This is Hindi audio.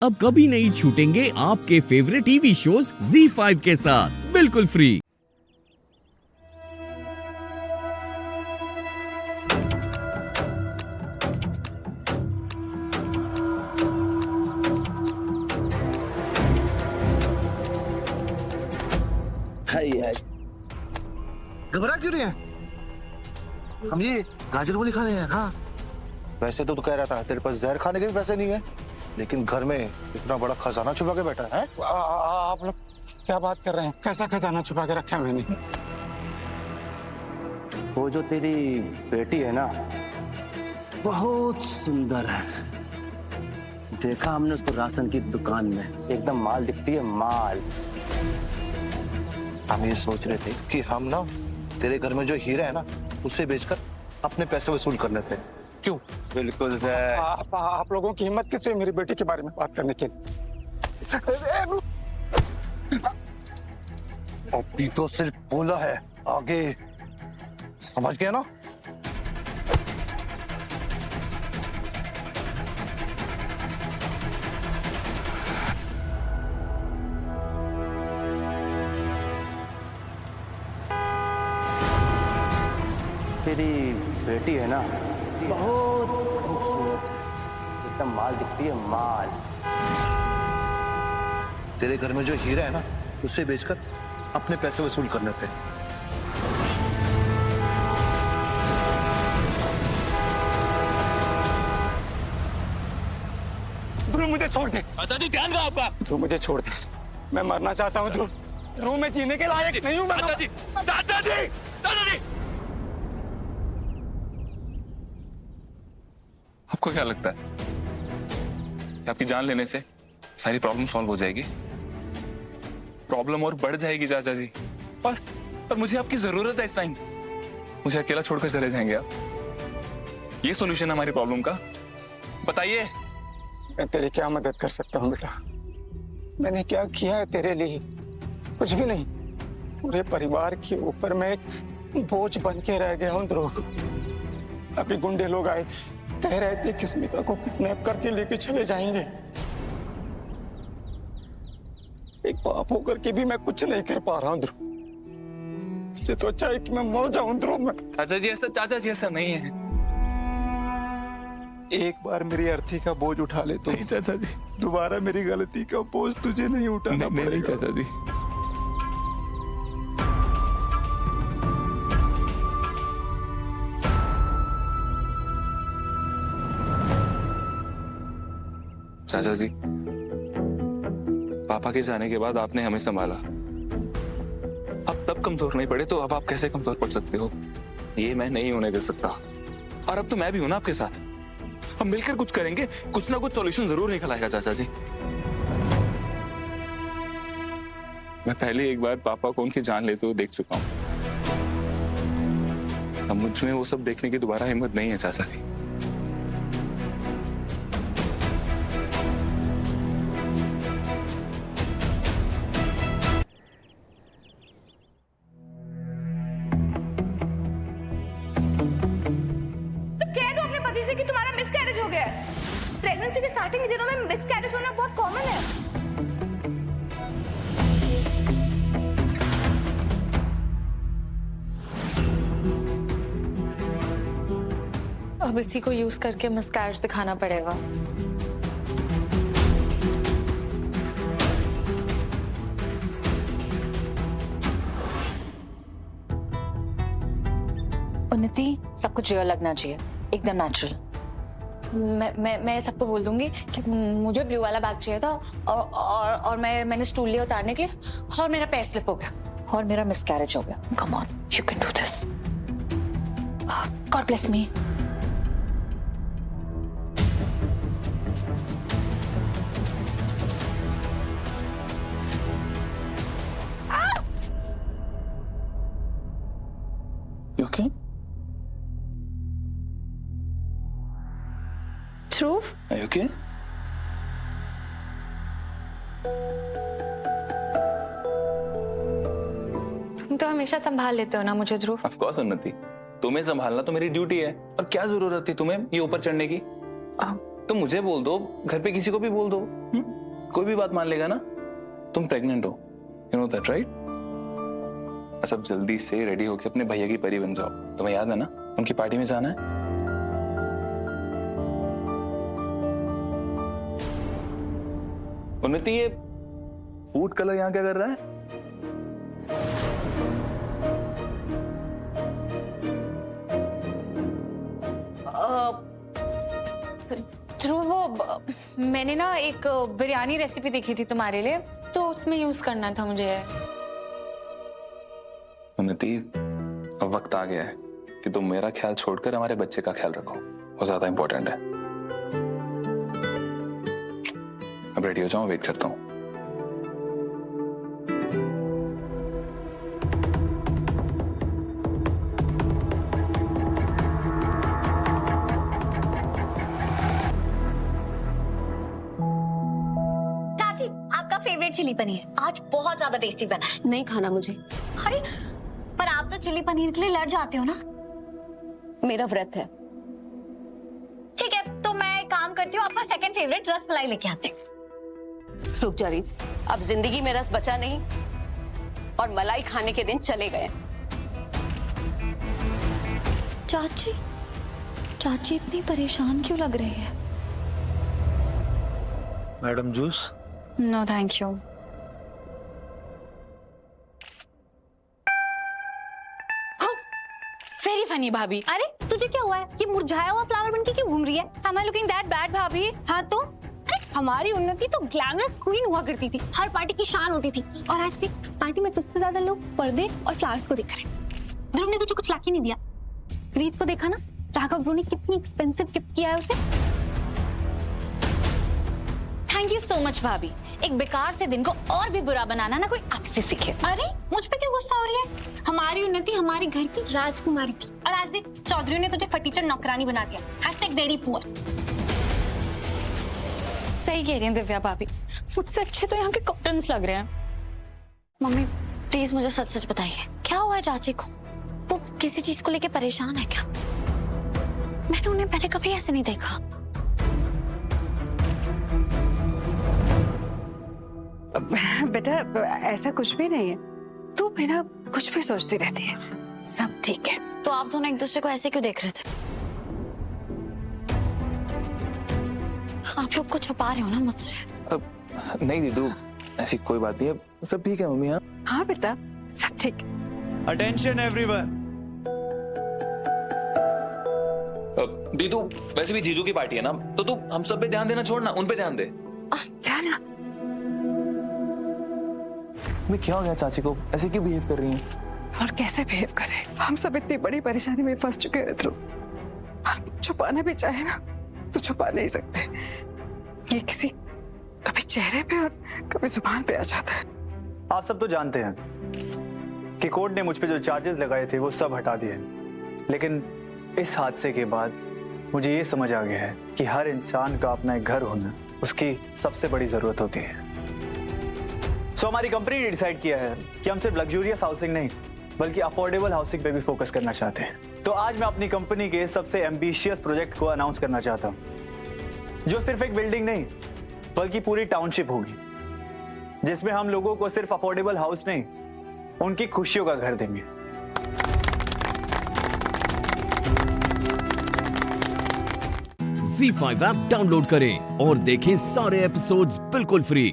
अब कभी नहीं छूटेंगे आपके फेवरेट टीवी शोज ZEE5 के साथ बिल्कुल फ्री। घबरा क्यों रहे हैं? हम ये गाजर मूली खा रहे हैं। हाँ, वैसे तो तू कह रहा था तेरे पास जहर खाने के भी पैसे नहीं है, लेकिन घर में इतना बड़ा खजाना छुपा के बैठा है। आप लोग क्या बात कर रहे हैं? कैसा खजाना छुपा के रखा है मैंने? वो जो तेरी बेटी है ना, बहुत सुंदर है। देखा हमने उसको राशन की दुकान में, एकदम माल दिखती है, माल। हम ये सोच रहे थे कि हम ना तेरे घर में जो हीरा है ना, उसे बेचकर अपने पैसे वसूल कर लेते हैं। क्यों? बिल्कुल है। आप लोगों की हिम्मत किस हुई मेरी बेटी के बारे में बात करने की? अभी तो सिर्फ बोला है, आगे समझ गया ना? तेरी बेटी है ना, बहुत खूबसूरत है, एकदम माल दिखती है, माल। तेरे घर में जो हीरा है ना, उसे बेचकर अपने पैसे वसूल कर लेते हैं। ध्रुव, मुझे छोड़ दे। चाचा जी ध्यान रहा आपका। ध्रुव, मुझे छोड़ दे, मैं मरना चाहता हूँ। ध्रुव, ध्रुव, मैं जीने के लायक नहीं हूँ। चाचा जी, चाचा जी, चाचा जी। आपको क्या लगता है कि आपकी जान लेने से सारी प्रॉब्लम सॉल्व हो जाएगी? प्रॉब्लम और बढ़ जाएगी चाचा जी। और मुझे आपकी जरूरत है इस टाइम। मुझे अकेला छोड़कर चले जाएंगे आप? ये सॉल्यूशन है हमारी प्रॉब्लम का? बताइए। मैं तेरी क्या मदद कर सकता हूँ बेटा? मैंने क्या किया है तेरे लिए? कुछ भी नहीं। पूरे परिवार के ऊपर मैं एक बोझ बन के रह गया हूँ ध्रुव। अभी गुंडे लोग आए थे, कह रहे थे कि स्मिता को किडनैप करके लेके चले जाएंगे। एक बाप होकर के भी मैं कुछ नहीं कर पा रहा हूँ ध्रुव। इससे तो अच्छा है कि मैं मर जाऊं ध्रुव। चाचा जी ऐसा नहीं है। एक बार मेरी अर्थी का बोझ उठा ले तो नहीं चाचा जी, दोबारा मेरी गलती का बोझ तुझे नहीं उठाना पड़ेगा। नहीं चाचा जी। चाचा जी, पापा के जाने के बाद आपने हमें संभाला। अब तब कमजोर नहीं पड़े तो अब आप कैसे कमजोर पड़ सकते हो? ये मैं नहीं होने दे सकता। और अब तो मैं भी हूं ना आपके साथ। हम मिलकर कुछ करेंगे, कुछ ना कुछ सॉल्यूशन जरूर निकल आएगा चाचा जी। मैं पहले एक बार पापा को उनकी जान लेते हुए देख चुका हूं। अब मुझ में वो सब देखने की दोबारा हिम्मत नहीं है चाचा जी। से कि तुम्हारा मिसकैरेज हो गया है। प्रेगनेंसी के स्टार्टिंग के दिनों में मिसकैरेज होना बहुत कॉमन है। अब इसी को यूज करके मिसकैरेज दिखाना पड़ेगा। उन्नति, सब कुछ रियल लगना चाहिए, एकदम नेचुरल। मैं सबको बोल दूंगी कि मुझे ब्लू वाला बैग चाहिए था और मैंने स्टूल लिया उतारने के लिए और मेरा पैर स्लिप हो गया और मेरा मिसकैरेज हो गया। Come on, you can do this. God bless me. You okay? Dhruv, Are you okay? तुम तो हमेशा संभाल लेते हो ना मुझे ध्रुव। Of course, उन्नति, तुम्हें संभालना तो मेरी ड्यूटी है। और क्या जरूरत थी तुम्हें ये ऊपर चढ़ने की? तुम मुझे बोल दो, घर पे किसी को भी बोल दो। कोई भी बात मान लेगा ना। तुम प्रेग्नेंट हो, यू नो दैट राइट? बस अब जल्दी से रेडी होके अपने भैया की परी बन जाओ। तुम्हें याद है ना, उनकी पार्टी में जाना है। उन्नति, ये फूड कलर यहाँ क्या कर रहा है? ध्रुव, वो मैंने ना एक बिरयानी रेसिपी देखी थी तुम्हारे लिए, तो उसमें यूज करना था मुझे। उन्नति, अब वक्त आ गया है कि तुम मेरा ख्याल छोड़कर हमारे बच्चे का ख्याल रखो, वो ज्यादा इंपॉर्टेंट है। अब रेडी हो जाओ, वेट करता हूँ। चाची, आपका फेवरेट चिली पनीर आज बहुत ज्यादा टेस्टी बना है। नहीं खाना मुझे। अरे पर आप तो चिली पनीर के लिए लड़ जाते हो ना। मेरा व्रत है। ठीक है, तो मैं एक काम करती हूँ, आपका सेकंड फेवरेट रस मलाई लेके आती हूँ। रुक जा रीत, अब जिंदगी में रस बचा नहीं और मलाई खाने के दिन चले गए। चाची, चाची इतनी परेशान क्यों लग रही है? Madam juice? No thank you. Very funny bhabhi. अरे तुझे क्या हुआ है? ये मुरझाया हुआ फ्लावर बनके क्यों घूम रही है? Am I looking that bad भाभी? हाँ तो हमारी उन्नति तो ग्लैमरस क्वीन हुआ करती थी, हर पार्टी की शान होती थी, और आज भी पार्टी में तुझसे ज्यादा लोग पर्दे और फ्लावर्स को देख रहे हैं। ध्रुव ने तुझे कुछ लाके नहीं दिया। रीत को देखा ना, राघव ब्रो ने कितनी एक्सपेंसिव गिफ्ट किया है उसे। थैंक यू सो मच भाभी। एक बेकार से दिन को और भी बुरा बनाना ना कोई आपसे सीखे। अरे मुझ पे क्यों गुस्सा हो रही है? हमारी उन्नति हमारी घर की राजकुमारी थी, और आज देख चौधरी ने तुझे फटीचर नौकरानी बना दिया। #Very poor. सही कह रही हैं दिव्या भाभी, मुझसे अच्छे तो यहाँ के कॉटन्स लग रहे हैं। मम्मी प्लीज मुझे सच सच बताइए, क्या हुआ है चाची को? वो किसी चीज को लेके परेशान है क्या? मैंने उन्हें पहले कभी ऐसे नहीं देखा। बेटा ऐसा कुछ भी नहीं है, तू बिना कुछ भी सोचती रहती है, सब ठीक है। तो आप दोनों एक दूसरे को ऐसे क्यों देख रहे थे? आप लोग को छुपा रहे हो ना मुझसे? नहीं दीदू, ऐसी कोई बात नहीं है, सब ठीक है मम्मी। हाँ हाँ बेटा, सब ठीक। Attention everyone. दीदू, वैसे भी जीजू की पार्टी है ना, तो तू हम सब पे ध्यान देना छोड़ना, उन पे ध्यान दे। जाना मैं क्या हो गया चाची को, ऐसे क्यों बिहेव कर रही हैं? और कैसे बिहेव करे, हम सब इतनी बड़ी परेशानी में फंस चुके हैं ध्रुव। हम छुपाना भी चाहे ना तो छुपा नहीं सकते। ये किसी कभी चेहरे पे और कभी जुबान पे आ जाता है। आप सब तो जानते हैं कि कोर्ट ने मुझ पे जो चार्जेस लगाए थे वो सब हटा दिए, लेकिन इस हादसे के बाद मुझे ये समझ आ गया है कि हर इंसान का अपना एक घर होना उसकी सबसे बड़ी जरूरत होती है। सो हमारी कंपनी ने डिसाइड किया है कि हम सिर्फ लग्जूरियस हाउसिंग नहीं बल्कि अफोर्डेबल हाउसिंग पे भी फोकस करना चाहते हैं। तो आज मैं अपनी कंपनी के सबसे एम्बिशियस प्रोजेक्ट को अनाउंस करना चाहता हूँ, जो सिर्फ एक बिल्डिंग नहीं बल्कि पूरी टाउनशिप होगी, जिसमें हम लोगों को सिर्फ अफोर्डेबल हाउस नहीं, उनकी खुशियों का घर देंगे। ZEE5 ऐप डाउनलोड करें और देखें सारे एपिसोड्स बिल्कुल फ्री।